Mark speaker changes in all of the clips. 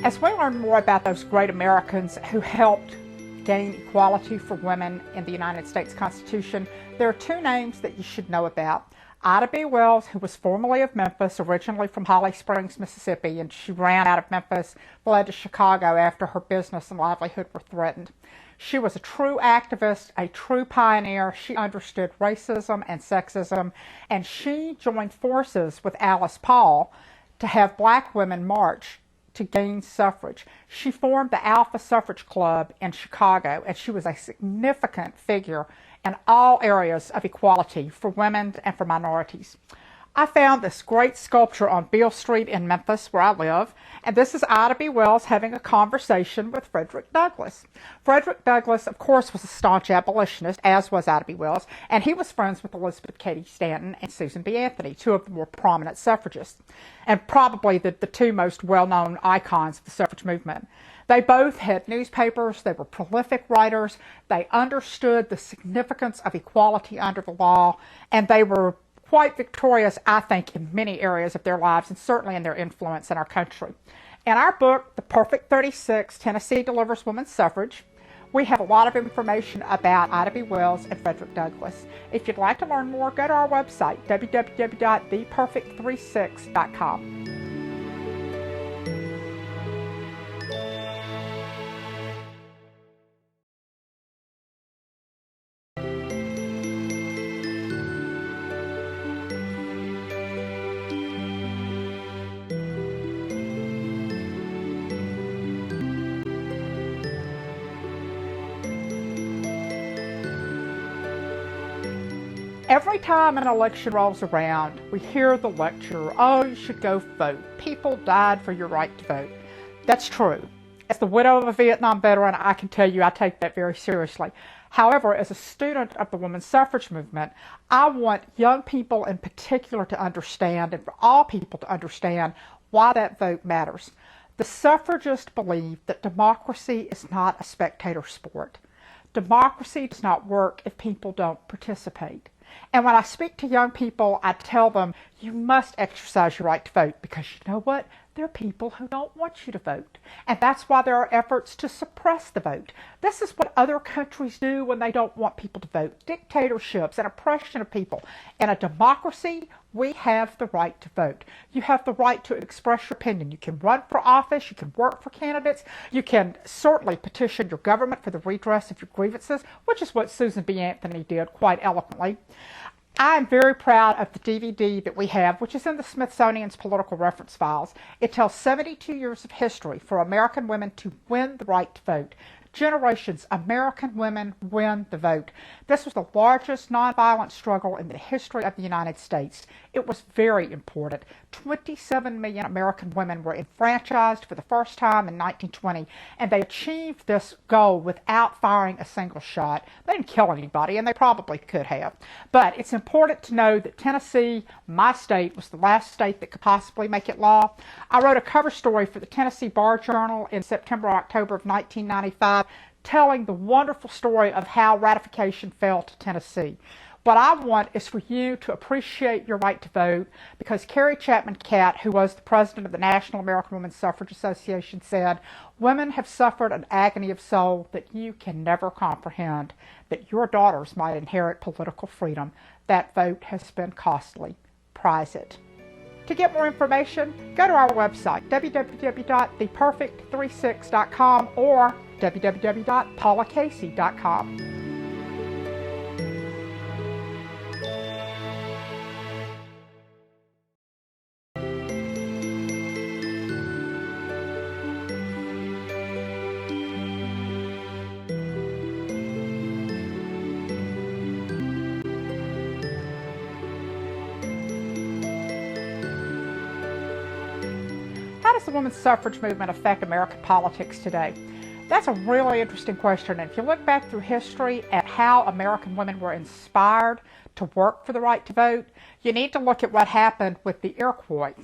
Speaker 1: As we learn more about those great Americans who helped gain equality for women in the United States Constitution, there are two names that you should know about. Ida B. Wells, who was formerly of Memphis, originally from Holly Springs, Mississippi, and she ran out of Memphis, fled to Chicago after her business and livelihood were threatened. She was a true activist, a true pioneer. She understood racism and sexism, and she joined forces with Alice Paul to have black women march to gain suffrage. She formed the Alpha Suffrage Club in Chicago, and she was a significant figure in all areas of equality for women and for minorities. I found this great sculpture on Beale Street in Memphis, where I live, and this is Ida B. Wells having a conversation with Frederick Douglass. Frederick Douglass, of course, was a staunch abolitionist, as was Ida B. Wells, and he was friends with Elizabeth Cady Stanton and Susan B. Anthony, two of the more prominent suffragists, and probably the two most well-known icons of the suffrage movement. They both had newspapers, they were prolific writers, they understood the significance of equality under the law, and they were quite victorious, I think, in many areas of their lives and certainly in their influence in our country. In our book, The Perfect 36, Tennessee Delivers Women's Suffrage, we have a lot of information about Ida B. Wells and Frederick Douglass. If you'd like to learn more, go to our website, www.theperfect36.com. Every time an election rolls around, we hear the lecture, oh, you should go vote. People died for your right to vote. That's true. As the widow of a Vietnam veteran, I can tell you I take that very seriously. However, as a student of the women's suffrage movement, I want young people in particular to understand, and for all people to understand, why that vote matters. The suffragists believe that democracy is not a spectator sport. Democracy does not work if people don't participate. And when I speak to young people, I tell them, you must exercise your right to vote, because you know what? There are people who don't want you to vote. And that's why there are efforts to suppress the vote. This is what other countries do when they don't want people to vote. Dictatorships and oppression of people. In a democracy, we have the right to vote. You have the right to express your opinion. You can run for office. You can work for candidates. You can certainly petition your government for the redress of your grievances, which is what Susan B. Anthony did quite eloquently. I'm very proud of the DVD that we have, which is in the Smithsonian's Political Reference Files. It tells 72 years of history for American women to win the right to vote. Generations, American women win the vote. This was the largest nonviolent struggle in the history of the United States. It was very important. 27 million American women were enfranchised for the first time in 1920, and they achieved this goal without firing a single shot. They didn't kill anybody, and they probably could have. But it's important to know that Tennessee, my state, was the last state that could possibly make it law. I wrote a cover story for the Tennessee Bar Journal in September or October of 1995, telling the wonderful story of how ratification fell to Tennessee. What I want is for you to appreciate your right to vote, because Carrie Chapman Catt, who was the president of the National American Women's Suffrage Association, said, women have suffered an agony of soul that you can never comprehend, that your daughters might inherit political freedom. That vote has been costly. Prize it. To get more information, go to our website, www.theperfect36.com or www.paulacasey.com. How does the women's suffrage movement affect American politics today? That's a really interesting question. And if you look back through history at how American women were inspired to work for the right to vote, you need to look at what happened with the Iroquois.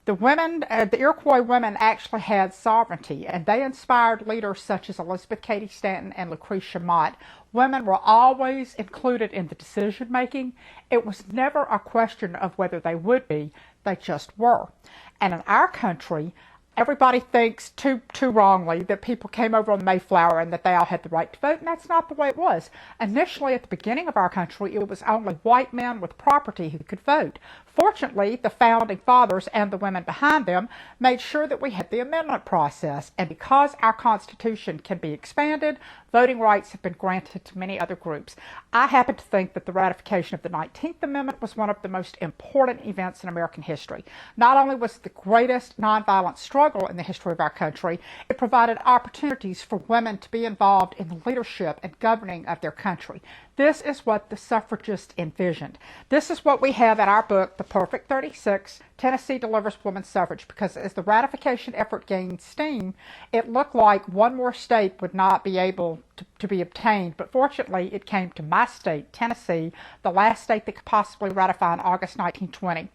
Speaker 1: The Iroquois women actually had sovereignty, and they inspired leaders such as Elizabeth Cady Stanton and Lucretia Mott. Women were always included in the decision making. It was never a question of whether they would be, they just were. And in our country, Everybody thinks too wrongly that people came over on the Mayflower and that they all had the right to vote, and that's not the way it was. Initially, at the beginning of our country, it was only white men with property who could vote. Fortunately, the founding fathers and the women behind them made sure that we had the amendment process, and because our Constitution can be expanded, voting rights have been granted to many other groups. I happen to think that the ratification of the 19th Amendment was one of the most important events in American history. Not only was it the greatest nonviolent struggle in the history of our country, it provided opportunities for women to be involved in the leadership and governing of their country. This is what the suffragists envisioned. This is what we have in our book, The Perfect 36, Tennessee Delivers Women's Suffrage, because as the ratification effort gained steam, it looked like one more state would not be able to be obtained, but fortunately it came to my state, Tennessee, the last state that could possibly ratify in August 1920.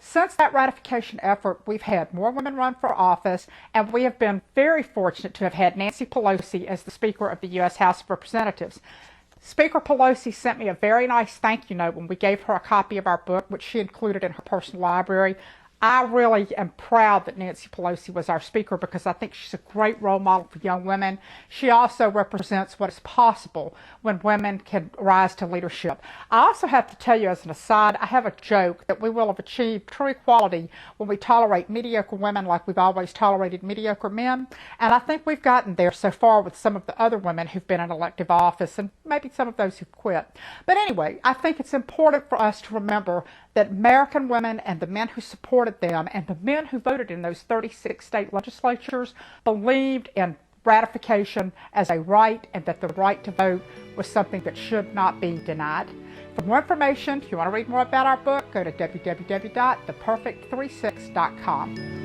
Speaker 1: Since that ratification effort, we've had more women run for office, and we have been very fortunate to have had Nancy Pelosi as the Speaker of the U.S. House of Representatives. Speaker Pelosi sent me a very nice thank you note when we gave her a copy of our book, which she included in her personal library. I really am proud that Nancy Pelosi was our speaker because I think she's a great role model for young women. She also represents what is possible when women can rise to leadership. I also have to tell you as an aside, I have a joke that we will have achieved true equality when we tolerate mediocre women like we've always tolerated mediocre men. And I think we've gotten there so far with some of the other women who've been in elective office and maybe some of those who've quit. But anyway, I think it's important for us to remember that American women and the men who supported them and the men who voted in those 36 state legislatures believed in ratification as a right and that the right to vote was something that should not be denied. For more information, if you want to read more about our book, go to www.theperfect36.com.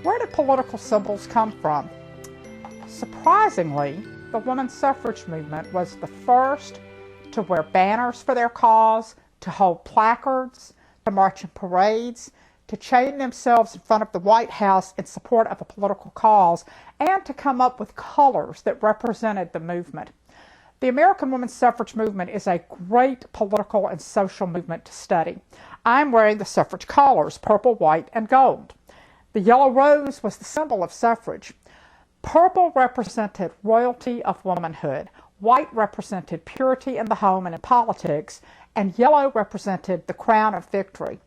Speaker 1: Where did political symbols come from? Surprisingly, the women's suffrage movement was the first to wear banners for their cause, to hold placards, to march in parades, to chain themselves in front of the White House in support of a political cause, and to come up with colors that represented the movement. The American women's suffrage movement is a great political and social movement to study. I'm wearing the suffrage colors, purple, white, and gold. The yellow rose was the symbol of suffrage. Purple represented royalty of womanhood. White represented purity in the home and in politics. And yellow represented the crown of victory.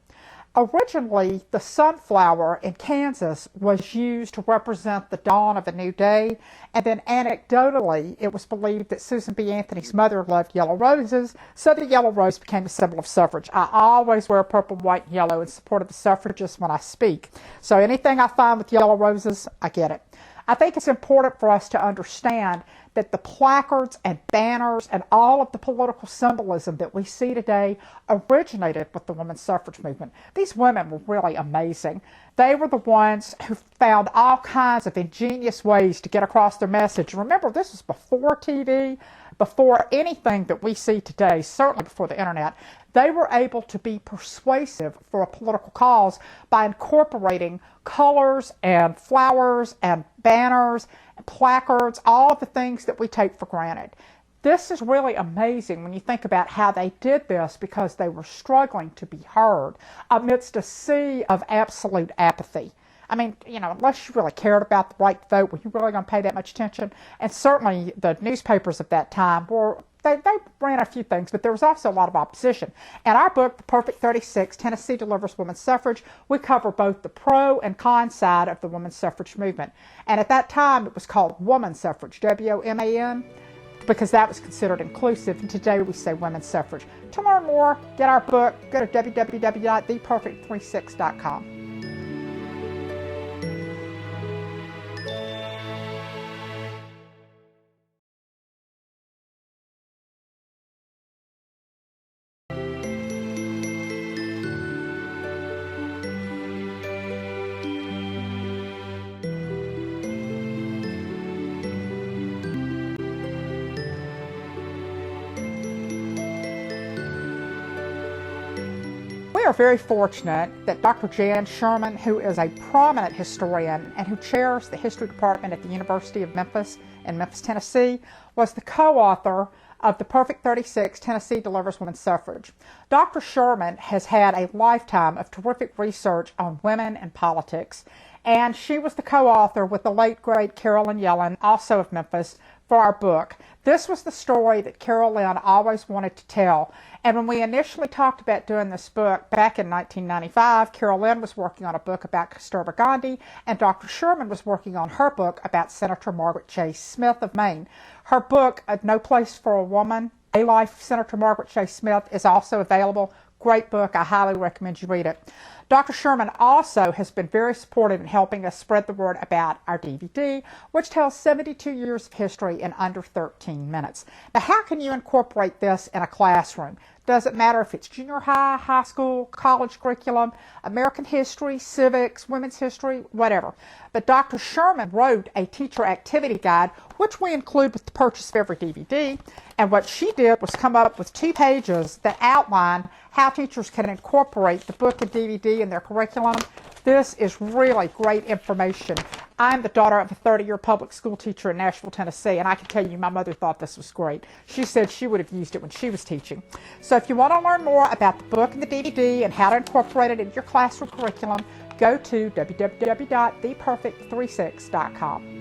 Speaker 1: Originally, the sunflower in Kansas was used to represent the dawn of a new day, and then anecdotally, it was believed that Susan B. Anthony's mother loved yellow roses, so the yellow rose became a symbol of suffrage. I always wear purple, white, and yellow in support of the suffragists when I speak. So anything I find with yellow roses, I get it. I think it's important for us to understand that the placards and banners and all of the political symbolism that we see today originated with the women's suffrage movement. These women were really amazing. They were the ones who found all kinds of ingenious ways to get across their message. Remember, this was before TV, before anything that we see today, certainly before the internet. They were able to be persuasive for a political cause by incorporating colors and flowers and banners and placards, all of the things that we take for granted. This is really amazing when you think about how they did this because they were struggling to be heard amidst a sea of absolute apathy. I mean, unless you really cared about the right to vote, were you really going to pay that much attention? And certainly the newspapers of that time they ran a few things, but there was also a lot of opposition. In our book, The Perfect 36, Tennessee Delivers Women's Suffrage, we cover both the pro and con side of the women's suffrage movement. And at that time, it was called woman suffrage, W-O-M-A-N, because that was considered inclusive. And today we say women's suffrage. To learn more, get our book, go to www.theperfect36.com. We are very fortunate that Dr. Jan Sherman, who is a prominent historian and who chairs the history department at the University of Memphis in Memphis, Tennessee, was the co-author of The Perfect 36, Tennessee Delivers Women's Suffrage. Dr. Sherman has had a lifetime of terrific research on women and politics, and she was the co-author with the late, great Carol Lynn Yellen, also of Memphis, for our book. This was the story that Carol Lynn always wanted to tell. And when we initially talked about doing this book back in 1995, Carol Lynn was working on a book about Kasturba Gandhi, and Dr. Sherman was working on her book about Senator Margaret Chase Smith of Maine. Her book, No Place for a Woman, A Life of Senator Margaret Chase Smith, is also available. Great book. I highly recommend you read it. Dr. Sherman also has been very supportive in helping us spread the word about our DVD, which tells 72 years of history in under 13 minutes. Now, how can you incorporate this in a classroom? Doesn't matter if it's junior high, high school, college curriculum, American history, civics, women's history, whatever. But Dr. Sherman wrote a teacher activity guide, which we include with the purchase of every DVD. And what she did was come up with 2 pages that outline how teachers can incorporate the book and DVD in their curriculum. This is really great information. I'm the daughter of a 30-year public school teacher in Nashville, Tennessee, and I can tell you my mother thought this was great. She said she would have used it when she was teaching. So if you want to learn more about the book and the DVD and how to incorporate it into your classroom curriculum, go to www.theperfect36.com.